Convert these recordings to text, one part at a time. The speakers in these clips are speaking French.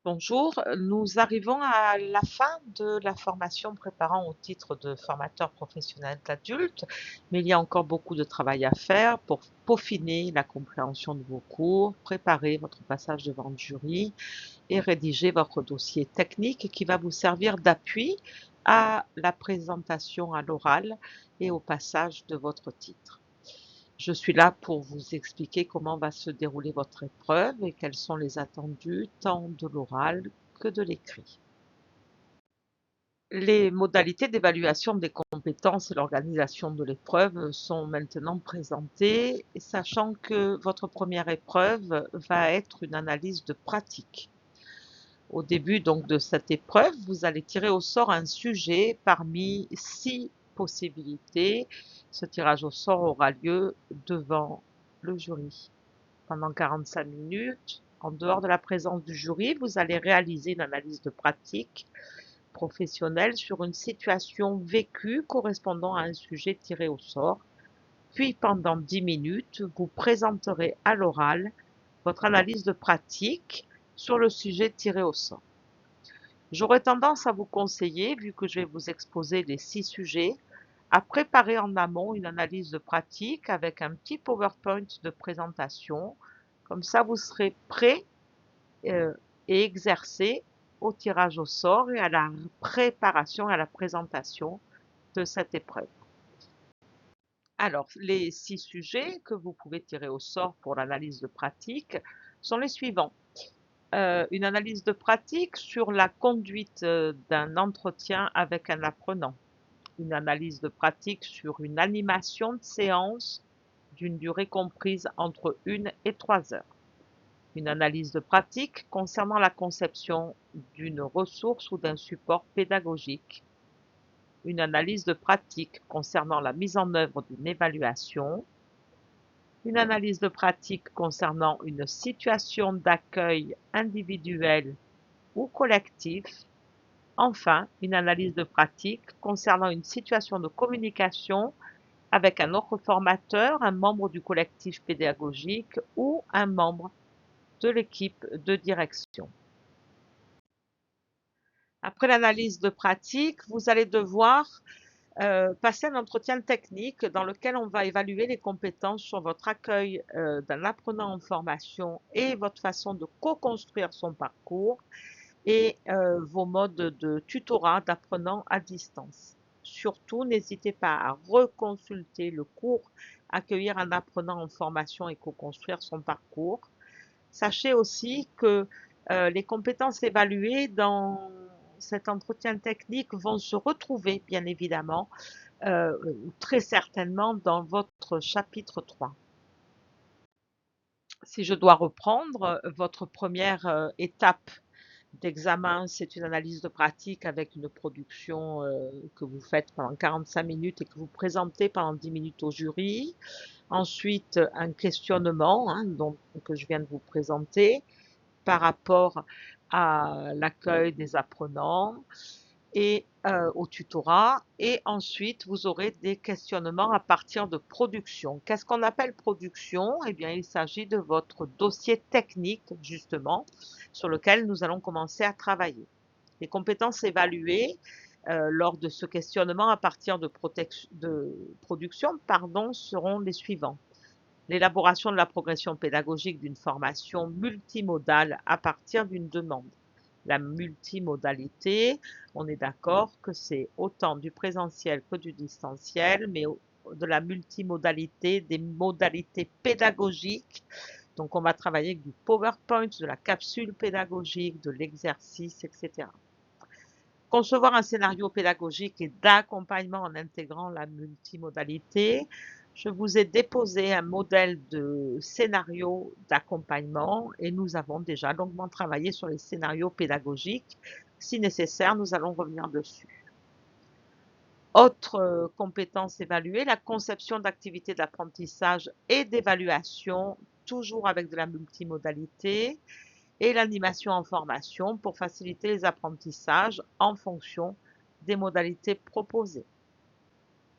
Bonjour, nous arrivons à la fin de la formation préparant au titre de formateur professionnel d'adulte, mais il y a encore beaucoup de travail à faire pour peaufiner la compréhension de vos cours, préparer votre passage devant le jury et rédiger votre dossier technique qui va vous servir d'appui à la présentation à l'oral et au passage de votre titre. Je suis là pour vous expliquer comment va se dérouler votre épreuve et quels sont les attendus tant de l'oral que de l'écrit. Les modalités d'évaluation des compétences et l'organisation de l'épreuve sont maintenant présentées, sachant que votre première épreuve va être une analyse de pratique. Au début donc de cette épreuve, vous allez tirer au sort un sujet parmi 6 possibilités. Ce tirage au sort aura lieu devant le jury. Pendant 45 minutes, en dehors de la présence du jury, vous allez réaliser une analyse de pratique professionnelle sur une situation vécue correspondant à un sujet tiré au sort. Puis pendant 10 minutes, vous présenterez à l'oral votre analyse de pratique sur le sujet tiré au sort. J'aurais tendance à vous conseiller, vu que je vais vous exposer les 6 sujets, à préparer en amont une analyse de pratique avec un petit PowerPoint de présentation. Comme ça, vous serez prêt et exercé au tirage au sort et à la préparation et à la présentation de cette épreuve. Alors, les 6 sujets que vous pouvez tirer au sort pour l'analyse de pratique sont les suivants. Une analyse de pratique sur la conduite d'un entretien avec un apprenant. Une analyse de pratique sur une animation de séance d'une durée comprise entre 1 et 3 heures. Une analyse de pratique concernant la conception d'une ressource ou d'un support pédagogique. Une analyse de pratique concernant la mise en œuvre d'une évaluation. Une analyse de pratique concernant une situation d'accueil individuelle ou collectif. Enfin, une analyse de pratique concernant une situation de communication avec un autre formateur, un membre du collectif pédagogique ou un membre de l'équipe de direction. Après l'analyse de pratique, vous allez devoir passer un entretien technique dans lequel on va évaluer les compétences sur votre accueil d'un apprenant en formation et votre façon de co-construire son parcours et vos modes de tutorat d'apprenants à distance. Surtout, n'hésitez pas à reconsulter le cours Accueillir un apprenant en formation et co-construire son parcours. Sachez aussi que les compétences évaluées dans cet entretien technique vont se retrouver, bien évidemment, très certainement dans votre chapitre 3. Si je dois reprendre, votre première étape d'examen, c'est une analyse de pratique avec une production que vous faites pendant 45 minutes et que vous présentez pendant 10 minutes au jury. Ensuite, un questionnement que je viens de vous présenter par rapport à l'accueil des apprenants et au tutorat. Et ensuite, vous aurez des questionnements à partir de production. Qu'est-ce qu'on appelle production? Eh bien, il s'agit de votre dossier technique, justement, sur lequel nous allons commencer à travailler. Les compétences évaluées lors de ce questionnement à partir de production seront les suivants. L'élaboration de la progression pédagogique d'une formation multimodale à partir d'une demande. La multimodalité, on est d'accord que c'est autant du présentiel que du distanciel, mais de la multimodalité, des modalités pédagogiques. Donc, on va travailler avec du PowerPoint, de la capsule pédagogique, de l'exercice, etc. Concevoir un scénario pédagogique et d'accompagnement en intégrant la multimodalité. Je vous ai déposé un modèle de scénario d'accompagnement et nous avons déjà longuement travaillé sur les scénarios pédagogiques. Si nécessaire, nous allons revenir dessus. Autre compétence évaluée, la conception d'activités d'apprentissage et d'évaluation, toujours avec de la multimodalité, et l'animation en formation pour faciliter les apprentissages en fonction des modalités proposées.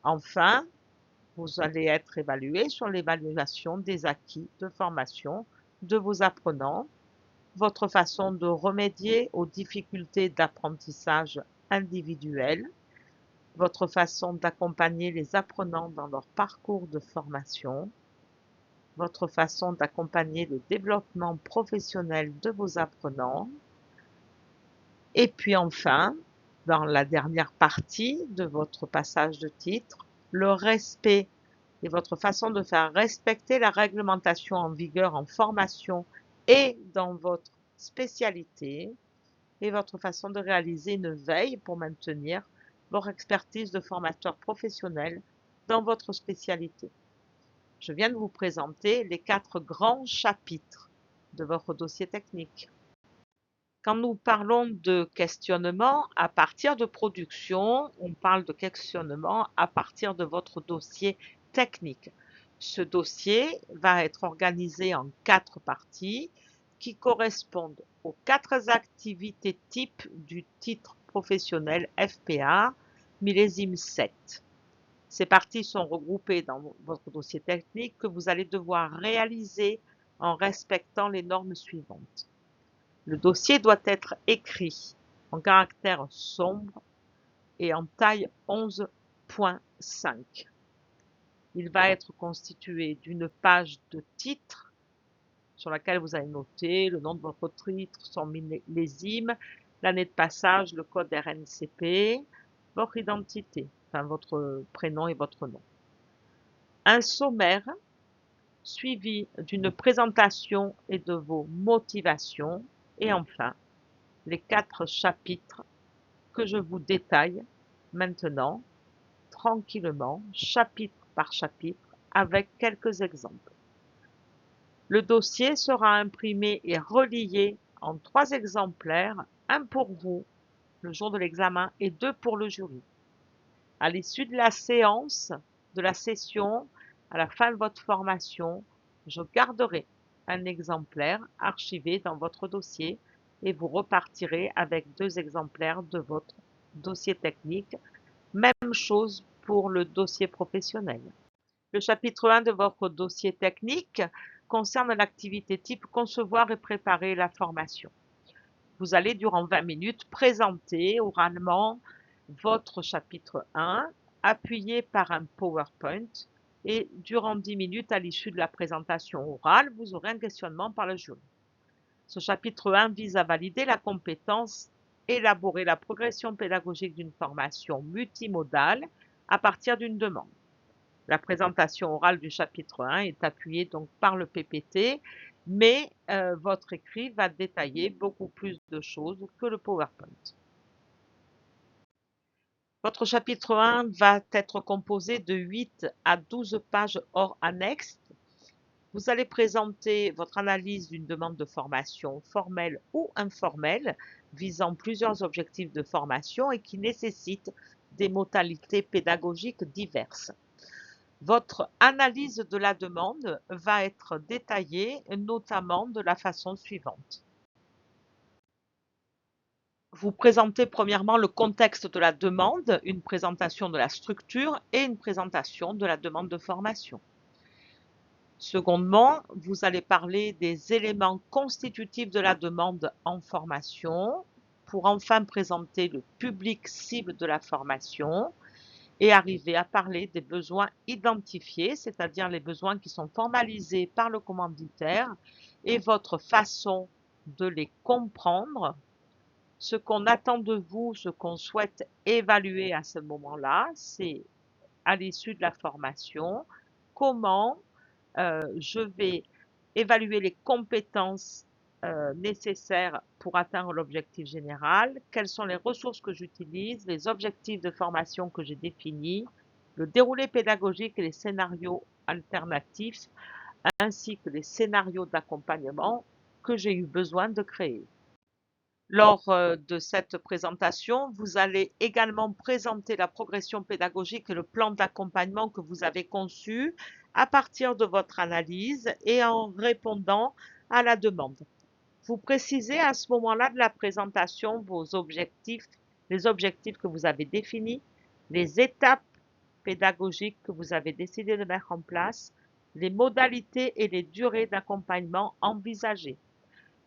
Enfin, vous allez être évalué sur l'évaluation des acquis de formation de vos apprenants votre façon de remédier aux difficultés d'apprentissage individuelles, votre façon d'accompagner les apprenants dans leur parcours de formation, votre façon d'accompagner le développement professionnel de vos apprenants, et puis enfin, dans la dernière partie de votre passage de titre, le respect et votre façon de faire respecter la réglementation en vigueur en formation et dans votre spécialité, et votre façon de réaliser une veille pour maintenir votre expertise de formateur professionnel dans votre spécialité. Je viens de vous présenter les 4 grands chapitres de votre dossier technique. Quand nous parlons de questionnement à partir de production, on parle de questionnement à partir de votre dossier technique. Ce dossier va être organisé en 4 parties qui correspondent aux 4 activités types du titre professionnel FPA millésime 7. Ces parties sont regroupées dans votre dossier technique que vous allez devoir réaliser en respectant les normes suivantes. Le dossier doit être écrit en caractères sombres et en taille 11.5. Il va être constitué d'une page de titre sur laquelle vous allez noter le nom de votre titre, son millésime, l'année de passage, le code RNCP, votre identité, enfin votre prénom et votre nom. Un sommaire suivi d'une présentation et de vos motivations, et enfin les 4 chapitres que je vous détaille maintenant tranquillement, chapitre par chapitre, avec quelques exemples. Le dossier sera imprimé et relié en 3 exemplaires, un pour vous le jour de l'examen et 2 pour le jury. À l'issue de la séance, de la session, à la fin de votre formation, je garderai un exemplaire archivé dans votre dossier et vous repartirez avec 2 exemplaires de votre dossier technique. Même chose pour le dossier professionnel. Le chapitre 1 de votre dossier technique concerne l'activité type concevoir et préparer la formation. Vous allez durant 20 minutes présenter oralement votre chapitre 1 appuyé par un PowerPoint et durant 10 minutes à l'issue de la présentation orale, vous aurez un questionnement par le jury. Ce chapitre 1 vise à valider la compétence élaborer la progression pédagogique d'une formation multimodale à partir d'une demande. La présentation orale du chapitre 1 est appuyée donc par le PPT, mais votre écrit va détailler beaucoup plus de choses que le PowerPoint. Votre chapitre 1 va être composé de 8 à 12 pages hors annexe. Vous allez présenter votre analyse d'une demande de formation formelle ou informelle visant plusieurs objectifs de formation et qui nécessitent des modalités pédagogiques diverses. Votre analyse de la demande va être détaillée notamment de la façon suivante. Vous présentez premièrement le contexte de la demande, une présentation de la structure et une présentation de la demande de formation. Secondement, vous allez parler des éléments constitutifs de la demande en formation pour enfin présenter le public cible de la formation et arriver à parler des besoins identifiés, c'est-à-dire les besoins qui sont formalisés par le commanditaire et votre façon de les comprendre, ce qu'on attend de vous, ce qu'on souhaite évaluer à ce moment-là, c'est à l'issue de la formation, comment je vais évaluer les compétences nécessaires pour atteindre l'objectif général, quelles sont les ressources que j'utilise, les objectifs de formation que j'ai définis, le déroulé pédagogique et les scénarios alternatifs, ainsi que les scénarios d'accompagnement que j'ai eu besoin de créer. Lors de cette présentation, vous allez également présenter la progression pédagogique et le plan d'accompagnement que vous avez conçu à partir de votre analyse et en répondant à la demande. Vous précisez à ce moment-là de la présentation vos objectifs, les objectifs que vous avez définis, les étapes pédagogiques que vous avez décidé de mettre en place, les modalités et les durées d'accompagnement envisagées.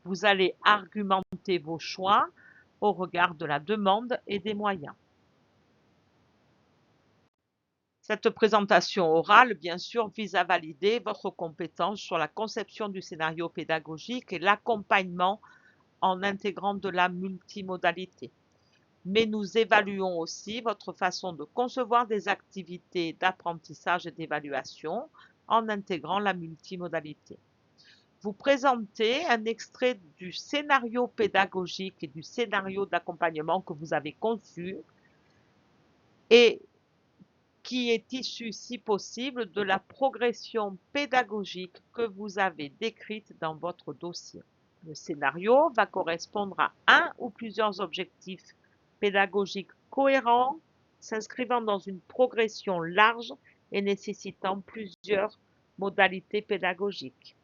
Vous allez argumenter vos choix au regard de la demande et des moyens. Cette présentation orale, bien sûr, vise à valider votre compétence sur la conception du scénario pédagogique et l'accompagnement en intégrant de la multimodalité. Mais nous évaluons aussi votre façon de concevoir des activités d'apprentissage et d'évaluation en intégrant la multimodalité. Vous présentez un extrait du scénario pédagogique et du scénario d'accompagnement que vous avez conçu et qui est issu, si possible, de la progression pédagogique que vous avez décrite dans votre dossier. Le scénario va correspondre à un ou plusieurs objectifs pédagogiques cohérents, s'inscrivant dans une progression large et nécessitant plusieurs modalités pédagogiques.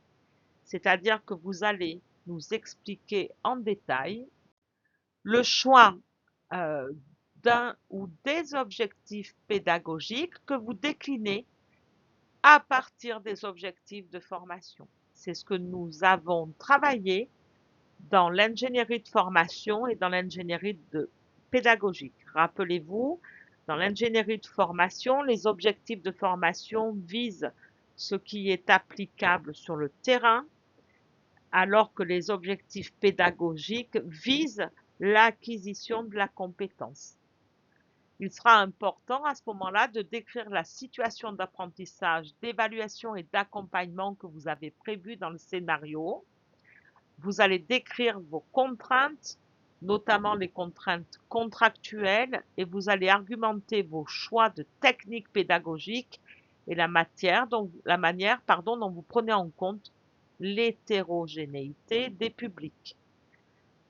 C'est-à-dire que vous allez nous expliquer en détail le choix d'un ou des objectifs pédagogiques que vous déclinez à partir des objectifs de formation. C'est ce que nous avons travaillé dans l'ingénierie de formation et dans l'ingénierie pédagogique. Rappelez-vous, dans l'ingénierie de formation, les objectifs de formation visent ce qui est applicable sur le terrain, alors que les objectifs pédagogiques visent l'acquisition de la compétence. Il sera important à ce moment-là de décrire la situation d'apprentissage, d'évaluation et d'accompagnement que vous avez prévue dans le scénario. Vous allez décrire vos contraintes, notamment les contraintes contractuelles, et vous allez argumenter vos choix de techniques pédagogiques et la manière dont vous prenez en compte l'hétérogénéité des publics.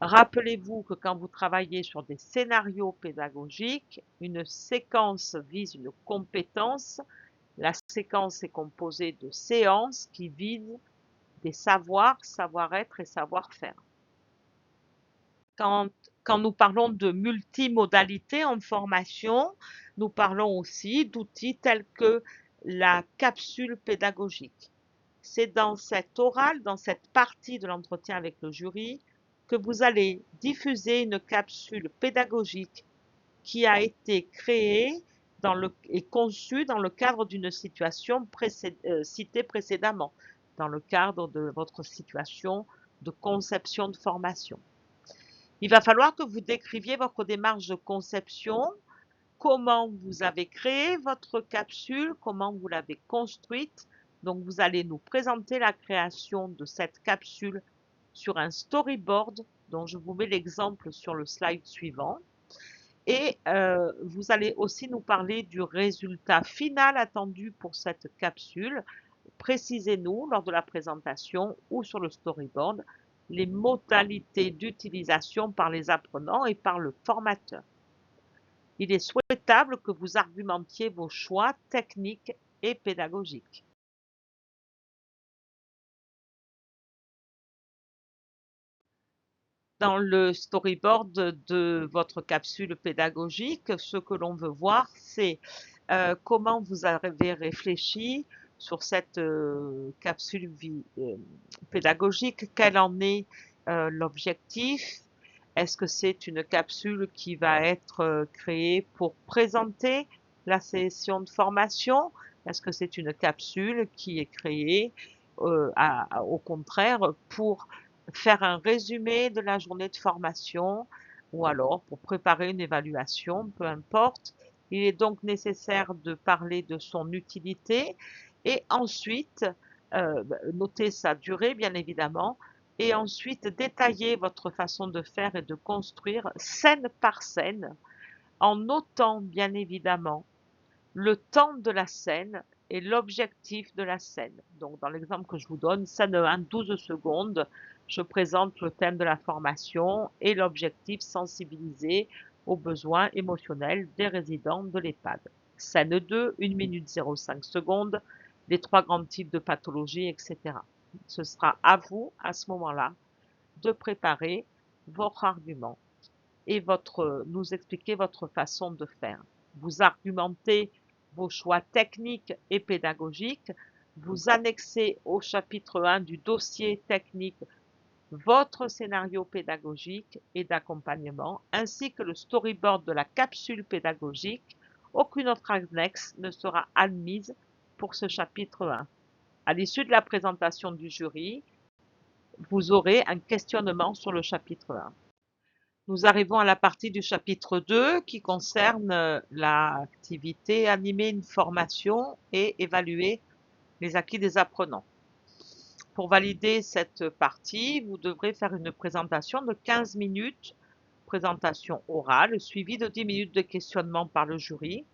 Rappelez-vous que quand vous travaillez sur des scénarios pédagogiques, une séquence vise une compétence. La séquence est composée de séances qui visent des savoirs, savoir-être et savoir-faire. Quand nous parlons de multimodalité en formation, nous parlons aussi d'outils tels que la capsule pédagogique. C'est dans cette oral, dans cette partie de l'entretien avec le jury, que vous allez diffuser une capsule pédagogique qui a été créée et conçue dans le cadre d'une situation citée précédemment, dans le cadre de votre situation de conception de formation. Il va falloir que vous décriviez votre démarche de conception, comment vous avez créé votre capsule, comment vous l'avez construite. Donc, vous allez nous présenter la création de cette capsule sur un storyboard dont je vous mets l'exemple sur le slide suivant. Et vous allez aussi nous parler du résultat final attendu pour cette capsule. Précisez-nous lors de la présentation ou sur le storyboard les modalités d'utilisation par les apprenants et par le formateur. Il est souhaitable que vous argumentiez vos choix techniques et pédagogiques. Dans le storyboard de votre capsule pédagogique, ce que l'on veut voir, c'est comment vous avez réfléchi sur cette capsule pédagogique, quel en est l'objectif. Est-ce que c'est une capsule qui va être créée pour présenter la session de formation? Est-ce que c'est une capsule qui est créée au contraire pour faire un résumé de la journée de formation ou alors pour préparer une évaluation, peu importe. Il est donc nécessaire de parler de son utilité et ensuite noter sa durée, bien évidemment, et ensuite détailler votre façon de faire et de construire scène par scène en notant, bien évidemment, le temps de la scène et l'objectif de la scène. Donc, dans l'exemple que je vous donne, scène 1, 12 secondes, je présente le thème de la formation et l'objectif sensibiliser aux besoins émotionnels des résidents de l'EHPAD. Scène 2, 1 minute 05 secondes, les 3 grands types de pathologies, etc. Ce sera à vous, à ce moment-là, de préparer votre argument et nous expliquer votre façon de faire. Vous argumentez vos choix techniques et pédagogiques, vous annexez au chapitre 1 du dossier technique votre scénario pédagogique et d'accompagnement, ainsi que le storyboard de la capsule pédagogique. Aucune autre annexe ne sera admise pour ce chapitre 1. À l'issue de la présentation du jury, vous aurez un questionnement sur le chapitre 1. Nous arrivons à la partie du chapitre 2 qui concerne l'activité animer une formation et évaluer les acquis des apprenants. Pour valider cette partie, vous devrez faire une présentation de 15 minutes, présentation orale, suivie de 10 minutes de questionnement par le jury.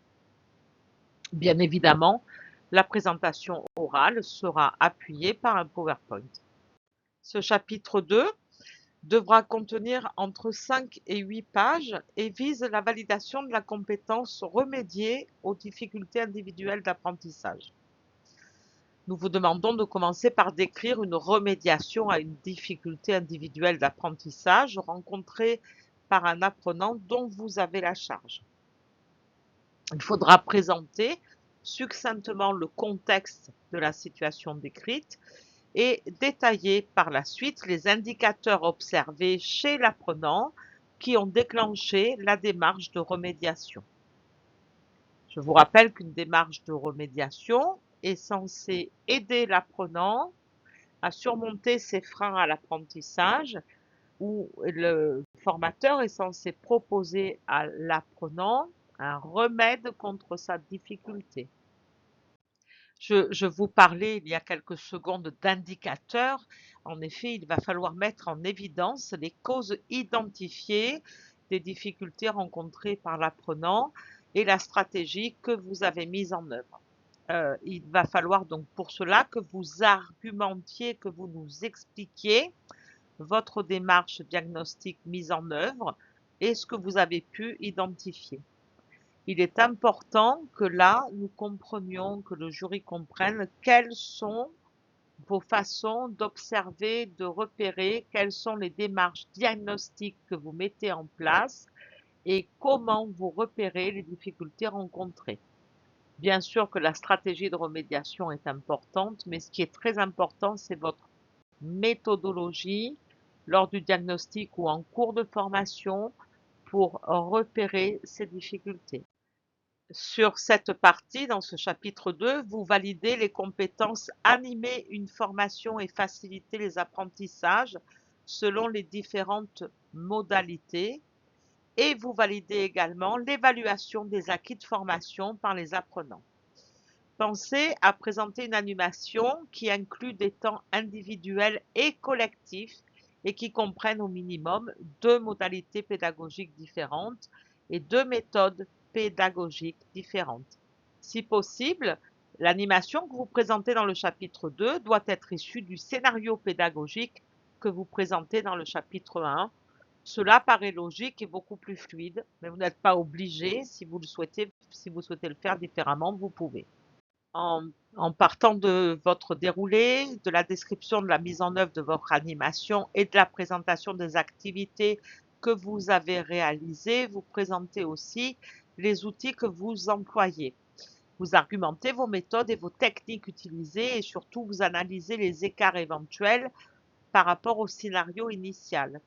Bien évidemment, la présentation orale sera appuyée par un PowerPoint. Ce chapitre 2 devra contenir entre 5 et 8 pages et vise la validation de la compétence remédier aux difficultés individuelles d'apprentissage. Nous vous demandons de commencer par décrire une remédiation à une difficulté individuelle d'apprentissage rencontrée par un apprenant dont vous avez la charge. Il faudra présenter succinctement le contexte de la situation décrite et détailler par la suite les indicateurs observés chez l'apprenant qui ont déclenché la démarche de remédiation. Je vous rappelle qu'une démarche de remédiation est censée aider l'apprenant à surmonter ses freins à l'apprentissage, où le formateur est censé proposer à l'apprenant un remède contre sa difficulté. Je vous parlais il y a quelques secondes d'indicateurs. En effet, il va falloir mettre en évidence les causes identifiées des difficultés rencontrées par l'apprenant et la stratégie que vous avez mise en œuvre. Il va falloir donc pour cela que vous argumentiez, que vous nous expliquiez votre démarche diagnostique mise en œuvre et ce que vous avez pu identifier. Il est important que là, nous comprenions, que le jury comprenne quelles sont vos façons d'observer, de repérer, quelles sont les démarches diagnostiques que vous mettez en place et comment vous repérez les difficultés rencontrées. Bien sûr que la stratégie de remédiation est importante, mais ce qui est très important, c'est votre méthodologie lors du diagnostic ou en cours de formation pour repérer ces difficultés. Sur cette partie, dans ce chapitre 2, vous validez les compétences animer une formation et faciliter les apprentissages selon les différentes modalités et vous validez également l'évaluation des acquis de formation par les apprenants. Pensez à présenter une animation qui inclut des temps individuels et collectifs et qui comprennent au minimum 2 modalités pédagogiques différentes et 2 méthodes pédagogiques différentes. Si possible, l'animation que vous présentez dans le chapitre 2 doit être issue du scénario pédagogique que vous présentez dans le chapitre 1. Cela paraît logique et beaucoup plus fluide, mais vous n'êtes pas obligé. Si vous souhaitez le faire différemment, vous pouvez. En partant de votre déroulé, de la description de la mise en œuvre de votre animation et de la présentation des activités que vous avez réalisées, vous présentez aussi les outils que vous employez. Vous argumentez vos méthodes et vos techniques utilisées et surtout vous analysez les écarts éventuels par rapport au scénario initial.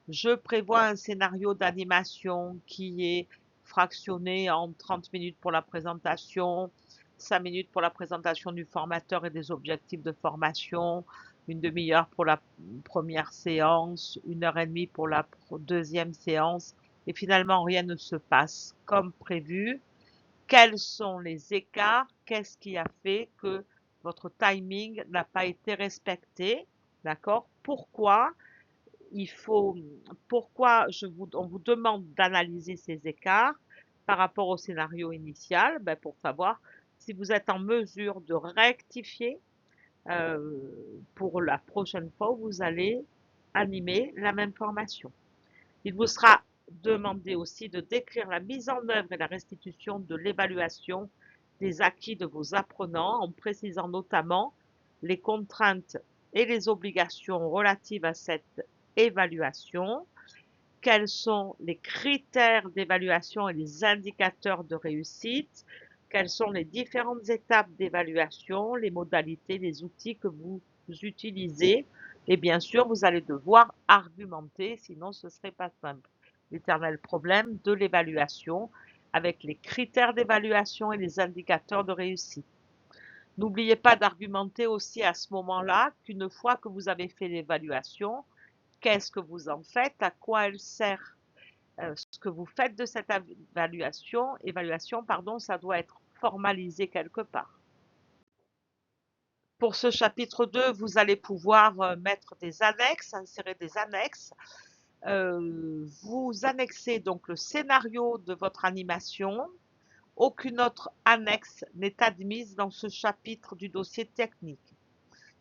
Je prévois un scénario d'animation qui est fractionné en 30 minutes pour la présentation, 5 minutes pour la présentation du formateur et des objectifs de formation, une demi-heure pour la première séance, 1 heure et demie pour la deuxième séance, et finalement rien ne se passe comme prévu. Quels sont les écarts? Qu'est-ce qui a fait que votre timing n'a pas été respecté? D'accord? Pourquoi on vous demande d'analyser ces écarts par rapport au scénario initial? Ben, pour savoir si vous êtes en mesure de rectifier pour la prochaine fois où vous allez animer la même formation. Il vous sera demandé aussi de décrire la mise en œuvre et la restitution de l'évaluation des acquis de vos apprenants en précisant notamment les contraintes et les obligations relatives à cette évaluation, quels sont les critères d'évaluation et les indicateurs de réussite, quelles sont les différentes étapes d'évaluation, les modalités, les outils que vous utilisez Et bien sûr, vous allez devoir argumenter, sinon ce ne serait pas simple. L'éternel problème de l'évaluation avec les critères d'évaluation et les indicateurs de réussite. N'oubliez pas d'argumenter aussi à ce moment-là qu'une fois que vous avez fait l'évaluation, qu'est-ce que vous en faites, à quoi elle sert. Ce que vous faites de cette évaluation, pardon, ça doit être formalisé quelque part. Pour ce chapitre 2, vous allez pouvoir mettre des annexes, insérer des annexes. Vous annexez donc le scénario de votre animation. Aucune autre annexe n'est admise dans ce chapitre du dossier technique.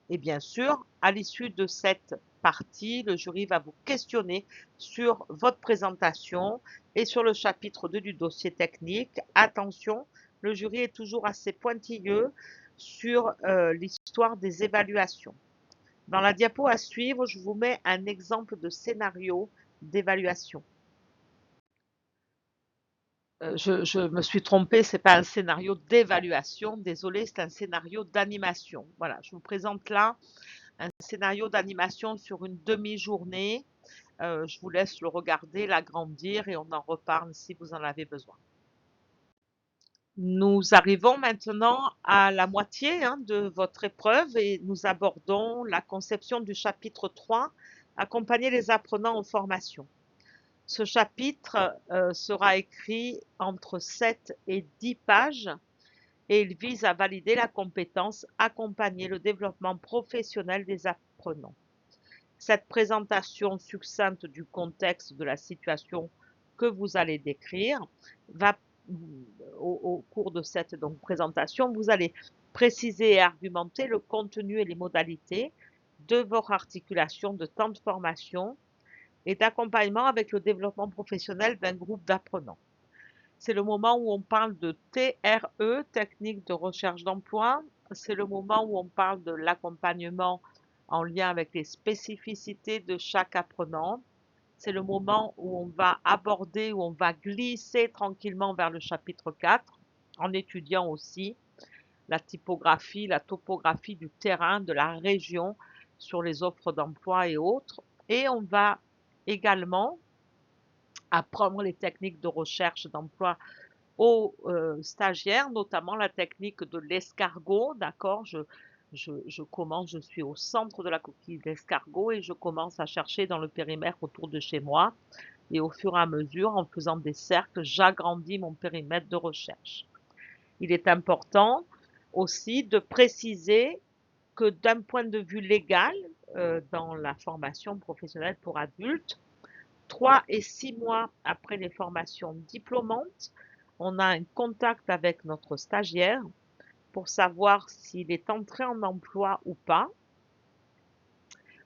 Et bien sûr, à l'issue de cette partie, le jury va vous questionner sur votre présentation et sur le chapitre 2 du dossier technique. Attention, le jury est toujours assez pointilleux sur l'histoire des évaluations. Dans la diapo à suivre, je vous mets un exemple de scénario d'évaluation. Je me suis trompée, c'est pas un scénario d'évaluation, désolé, c'est un scénario d'animation. Voilà, je vous présente là un scénario d'animation sur une demi-journée. Je vous laisse le regarder, l'agrandir et on en reparle si vous en avez besoin. Nous arrivons maintenant à la moitié de votre épreuve et nous abordons la conception du chapitre 3, accompagner les apprenants en formation. Ce chapitre sera écrit entre 7 et 10 pages et il vise à valider la compétence accompagner le développement professionnel des apprenants. Cette présentation succincte du contexte de la situation que vous allez décrire va, au cours de cette présentation, vous allez préciser et argumenter le contenu et les modalités de votre articulation de temps de formation et d'accompagnement avec le développement professionnel d'un groupe d'apprenants. C'est le moment où on parle de TRE, technique de recherche d'emploi. C'est le moment où on parle de l'accompagnement en lien avec les spécificités de chaque apprenant. C'est le moment où on va aborder, où on va glisser tranquillement vers le chapitre 4, en étudiant aussi la typographie, la topographie du terrain, de la région sur les offres d'emploi et autres. Et on va également apprendre les techniques de recherche d'emploi aux stagiaires, notamment la technique de l'escargot, d'accord? Je suis au centre de la coquille d'escargot et je commence à chercher dans le périmètre autour de chez moi. Et au fur et à mesure, en faisant des cercles, j'agrandis mon périmètre de recherche. Il est important aussi de préciser que d'un point de vue légal, dans la formation professionnelle pour adultes, 3 et 6 mois après les formations diplômantes, on a un contact avec notre stagiaire pour savoir s'il est entré en emploi ou pas,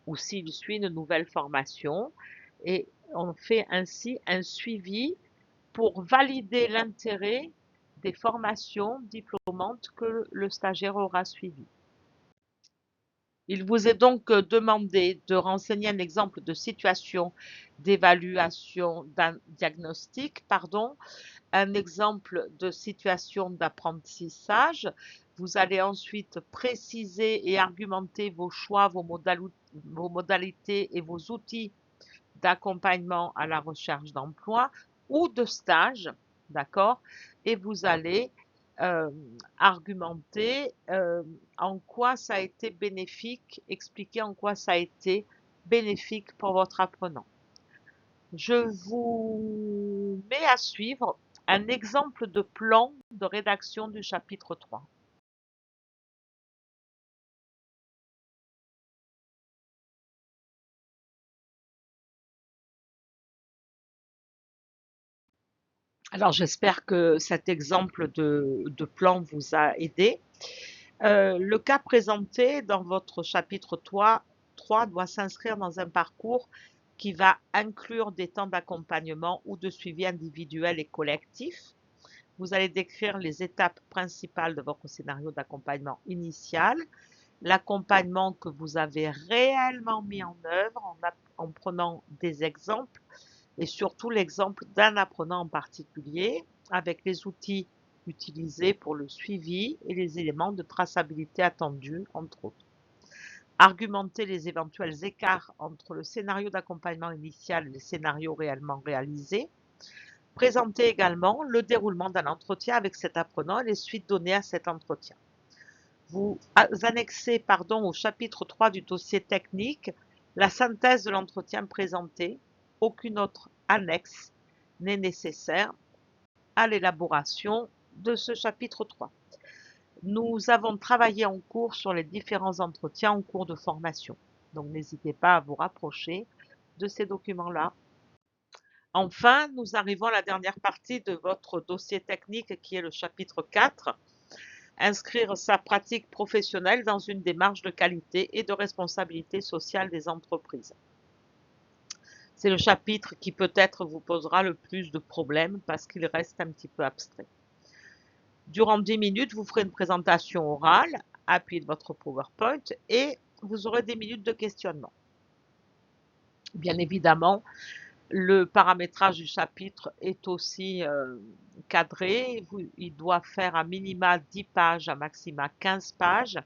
ou s'il suit une nouvelle formation. Et on fait ainsi un suivi pour valider l'intérêt des formations diplômantes que le stagiaire aura suivies. Il vous est donc demandé de renseigner un exemple de situation d'évaluation d'un diagnostic, pardon, un exemple de situation d'apprentissage. Vous allez ensuite préciser et argumenter vos choix, vos modalités et vos outils d'accompagnement à la recherche d'emploi ou de stage, d'accord? Et vous allez argumenter en quoi ça a été bénéfique, expliquer en quoi ça a été bénéfique pour votre apprenant. Je vous mets à suivre un exemple de plan de rédaction du chapitre 3. Alors j'espère que cet exemple de plan vous a aidé. Le cas présenté dans votre chapitre 3 doit s'inscrire dans un parcours qui va inclure des temps d'accompagnement ou de suivi individuel et collectif. Vous allez décrire les étapes principales de votre scénario d'accompagnement initial, l'accompagnement que vous avez réellement mis en œuvre en prenant des exemples et surtout l'exemple d'un apprenant en particulier avec les outils utilisés pour le suivi et les éléments de traçabilité attendus, entre autres. argumenter les éventuels écarts entre le scénario d'accompagnement initial et les scénarios réellement réalisés, présenter également le déroulement d'un entretien avec cet apprenant et les suites données à cet entretien. Vous annexez au chapitre 3 du dossier technique la synthèse de l'entretien présenté. Aucune autre annexe n'est nécessaire à l'élaboration de ce chapitre 3. Nous avons travaillé en cours sur les différents entretiens en cours de formation. Donc, n'hésitez pas à vous rapprocher de ces documents-là. Enfin, nous arrivons à la dernière partie de votre dossier technique qui est le chapitre 4. Inscrire sa pratique professionnelle dans une démarche de qualité et de responsabilité sociale des entreprises. C'est le chapitre qui peut-être vous posera le plus de problèmes parce qu'il reste un petit peu abstrait. Durant 10 minutes, vous ferez une présentation orale, appuyée de votre PowerPoint, et vous aurez des minutes de questionnement. Bien évidemment, le paramétrage du chapitre est aussi cadré. Il doit faire à minima 10 pages, à maxima 15 pages,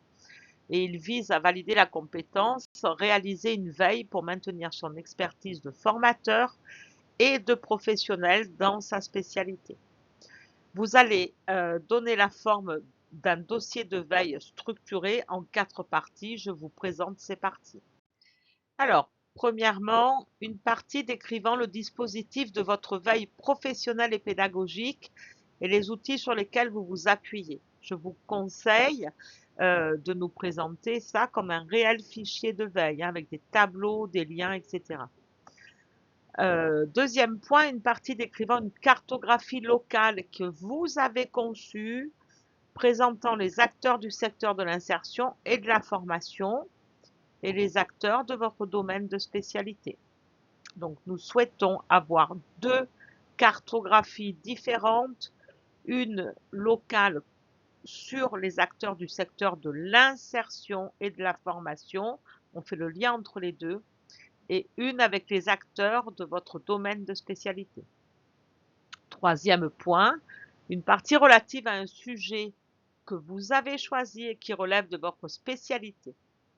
et il vise à valider la compétence, réaliser une veille pour maintenir son expertise de formateur et de professionnel dans sa spécialité. Vous allez donner la forme d'un dossier de veille structuré en 4 parties. Je vous présente ces parties. Alors, premièrement, une partie décrivant le dispositif de votre veille professionnelle et pédagogique et les outils sur lesquels vous vous appuyez. Je vous conseille de nous présenter ça comme un réel fichier de veille, avec des tableaux, des liens, etc. Deuxième point, une partie décrivant une cartographie locale que vous avez conçue, présentant les acteurs du secteur de l'insertion et de la formation et les acteurs de votre domaine de spécialité. Donc, nous souhaitons avoir 2 cartographies différentes, une locale sur les acteurs du secteur de l'insertion et de la formation, on fait le lien entre les deux, et une avec les acteurs de votre domaine de spécialité. Troisième point, une partie relative à un sujet que vous avez choisi et qui relève de votre spécialité.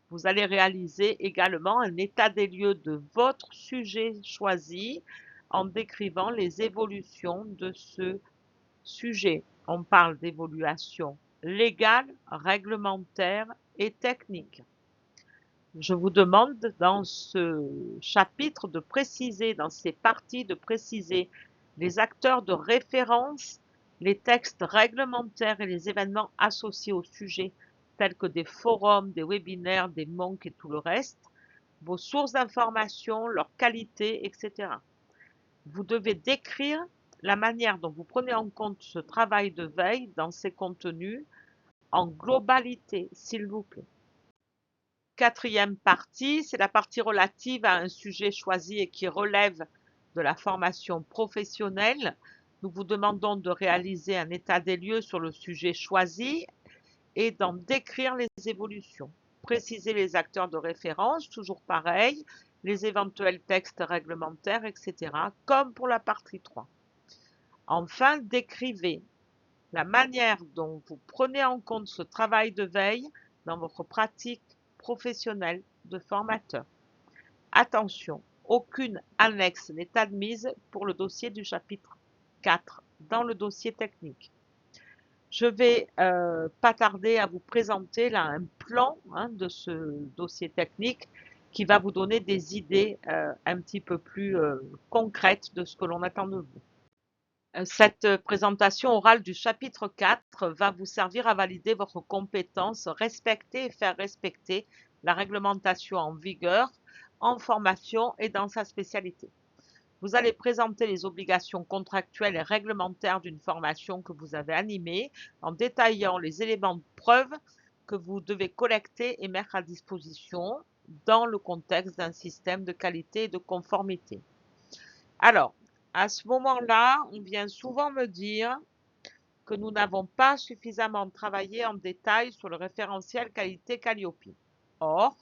Vous allez réaliser également un état des lieux de votre sujet choisi en décrivant les évolutions de ce sujet. On parle d'évolution légale, réglementaire et technique. Je vous demande dans ce chapitre de préciser, dans ces parties, de préciser les acteurs de référence, les textes réglementaires et les événements associés au sujet, tels que des forums, des webinaires, des MOOC et tout le reste, vos sources d'information, leur qualité, etc. Vous devez décrire la manière dont vous prenez en compte ce travail de veille dans ces contenus en globalité, s'il vous plaît. Quatrième partie, c'est la partie relative à un sujet choisi et qui relève de la formation professionnelle. Nous vous demandons de réaliser un état des lieux sur le sujet choisi et d'en décrire les évolutions. Préciser les acteurs de référence, toujours pareil, les éventuels textes réglementaires, etc., comme pour la partie 3. Enfin, décrivez la manière dont vous prenez en compte ce travail de veille dans votre pratique professionnelle de formateur. Attention, aucune annexe n'est admise pour le dossier du chapitre 4 dans le dossier technique. Je vais pas tarder à vous présenter là un plan de ce dossier technique qui va vous donner des idées un petit peu plus concrètes de ce que l'on attend de vous. Cette présentation orale du chapitre 4 va vous servir à valider votre compétence, respecter et faire respecter la réglementation en vigueur, en formation et dans sa spécialité. Vous allez présenter les obligations contractuelles et réglementaires d'une formation que vous avez animée en détaillant les éléments de preuve que vous devez collecter et mettre à disposition dans le contexte d'un système de qualité et de conformité. Alors, à ce moment-là, on vient souvent me dire que nous n'avons pas suffisamment travaillé en détail sur le référentiel qualité Calliope. Or,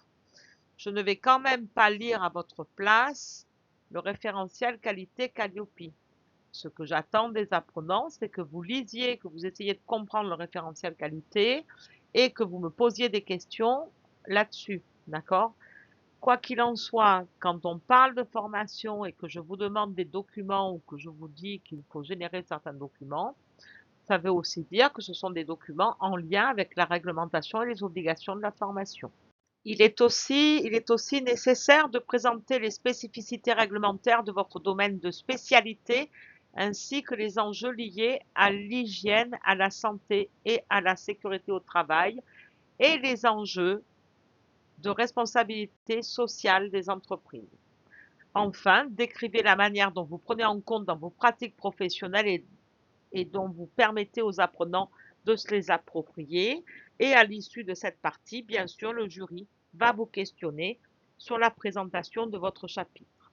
je ne vais quand même pas lire à votre place le référentiel qualité Calliope. Ce que j'attends des apprenants, c'est que vous lisiez, que vous essayiez de comprendre le référentiel qualité et que vous me posiez des questions là-dessus. D'accord? Quoi qu'il en soit, quand on parle de formation et que je vous demande des documents ou que je vous dis qu'il faut générer certains documents, ça veut aussi dire que ce sont des documents en lien avec la réglementation et les obligations de la formation. Il est aussi nécessaire de présenter les spécificités réglementaires de votre domaine de spécialité ainsi que les enjeux liés à l'hygiène, à la santé et à la sécurité au travail et les enjeux de responsabilité sociale des entreprises. Enfin, décrivez la manière dont vous prenez en compte dans vos pratiques professionnelles et dont vous permettez aux apprenants de se les approprier. Et à l'issue de cette partie, bien sûr, le jury va vous questionner sur la présentation de votre chapitre.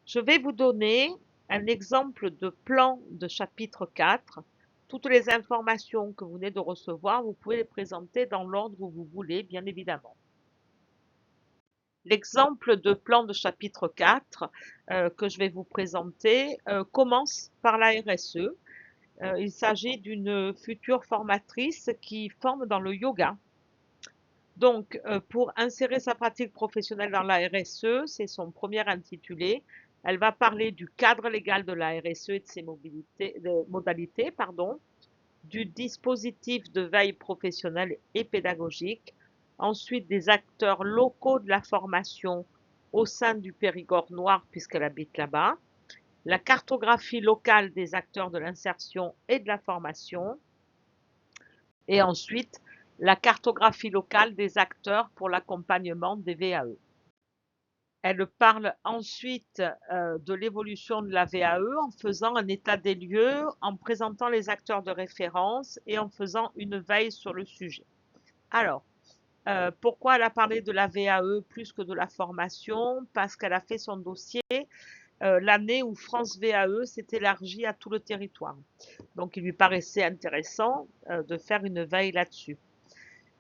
Je vais vous donner un exemple de plan de chapitre 4. Toutes les informations que vous venez de recevoir, vous pouvez les présenter dans l'ordre où vous voulez, bien évidemment. L'exemple de plan de chapitre 4 que je vais vous présenter commence par la RSE. Il s'agit d'une future formatrice qui forme dans le yoga. Donc, pour insérer sa pratique professionnelle dans la RSE, c'est son premier intitulé. Elle va parler du cadre légal de la RSE et de ses modalités, pardon, du dispositif de veille professionnelle et pédagogique, ensuite des acteurs locaux de la formation au sein du Périgord noir puisqu'elle habite là-bas, la cartographie locale des acteurs de l'insertion et de la formation, et ensuite la cartographie locale des acteurs pour l'accompagnement des VAE. Elle parle ensuite de l'évolution de la VAE en faisant un état des lieux, en présentant les acteurs de référence et en faisant une veille sur le sujet. Alors, pourquoi elle a parlé de la VAE plus que de la formation? Parce qu'elle a fait son dossier l'année où France VAE s'est élargie à tout le territoire. Donc, il lui paraissait intéressant de faire une veille là-dessus.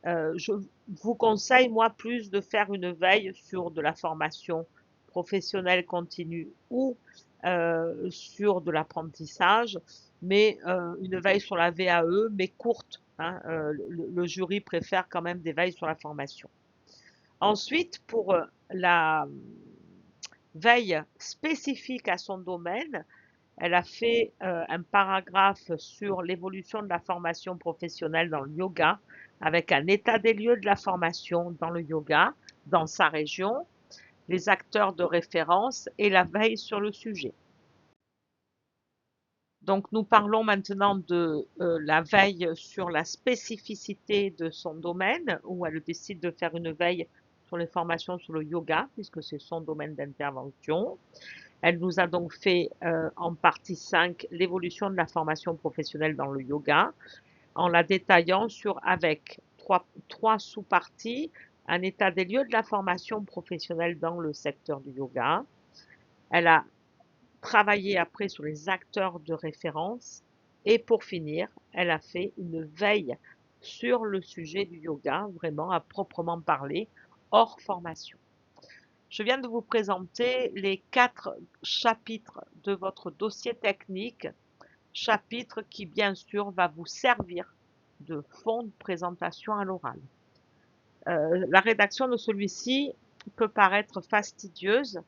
Je vous conseille, moi, plus de faire une veille sur de la formation professionnelle continue ou sur de l'apprentissage, mais une veille sur la VAE, mais courte. Hein, le jury préfère quand même des veilles sur la formation. Ensuite, pour la veille spécifique à son domaine, elle a fait un paragraphe sur l'évolution de la formation professionnelle dans le yoga, avec un état des lieux de la formation dans le yoga, dans sa région, les acteurs de référence et la veille sur le sujet. Donc nous parlons maintenant de la veille sur la spécificité de son domaine, où elle décide de faire une veille sur les formations sur le yoga, puisque c'est son domaine d'intervention. Elle nous a donc fait en partie 5 l'évolution de la formation professionnelle dans le yoga, en la détaillant avec trois sous-parties, un état des lieux de la formation professionnelle dans le secteur du yoga. Elle a travaillé après sur les acteurs de référence et pour finir, elle a fait une veille sur le sujet du yoga, vraiment à proprement parler, hors formation. Je viens de vous présenter les 4 chapitres de votre dossier technique, chapitre qui bien sûr va vous servir de fond de présentation à l'oral. La rédaction de celui-ci peut paraître fastidieuse.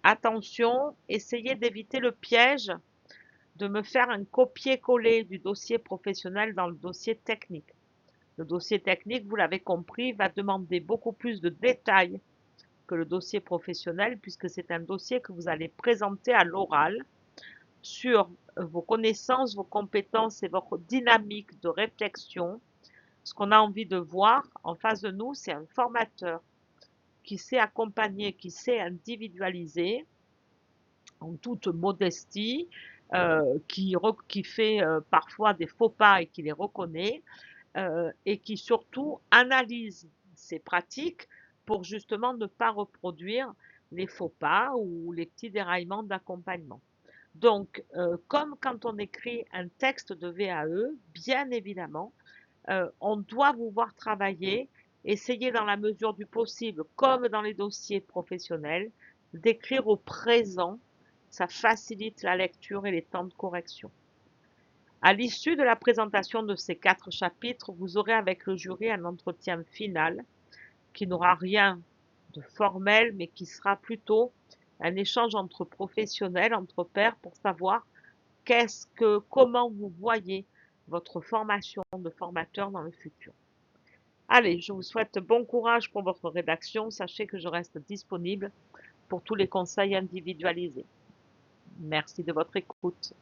Attention, essayez d'éviter le piège de me faire un copier-coller du dossier professionnel dans le dossier technique. Le dossier technique, vous l'avez compris, va demander beaucoup plus de détails que le dossier professionnel, puisque c'est un dossier que vous allez présenter à l'oral sur vos connaissances, vos compétences et votre dynamique de réflexion. Ce qu'on a envie de voir en face de nous, c'est un formateur qui sait accompagner, qui sait individualiser en toute modestie, qui fait parfois des faux pas et qui les reconnaît, et qui surtout analyse ses pratiques pour justement ne pas reproduire les faux pas ou les petits déraillements d'accompagnement. Donc, comme quand on écrit un texte de VAE, bien évidemment, on doit vous voir travailler, essayer dans la mesure du possible, comme dans les dossiers professionnels, d'écrire au présent. Ça facilite la lecture et les temps de correction. À l'issue de la présentation de ces 4 chapitres, vous aurez avec le jury un entretien final qui n'aura rien de formel, mais qui sera plutôt un échange entre professionnels, entre pairs, pour savoir comment vous voyez votre formation de formateur dans le futur. Allez, je vous souhaite bon courage pour votre rédaction. Sachez que je reste disponible pour tous les conseils individualisés. Merci de votre écoute.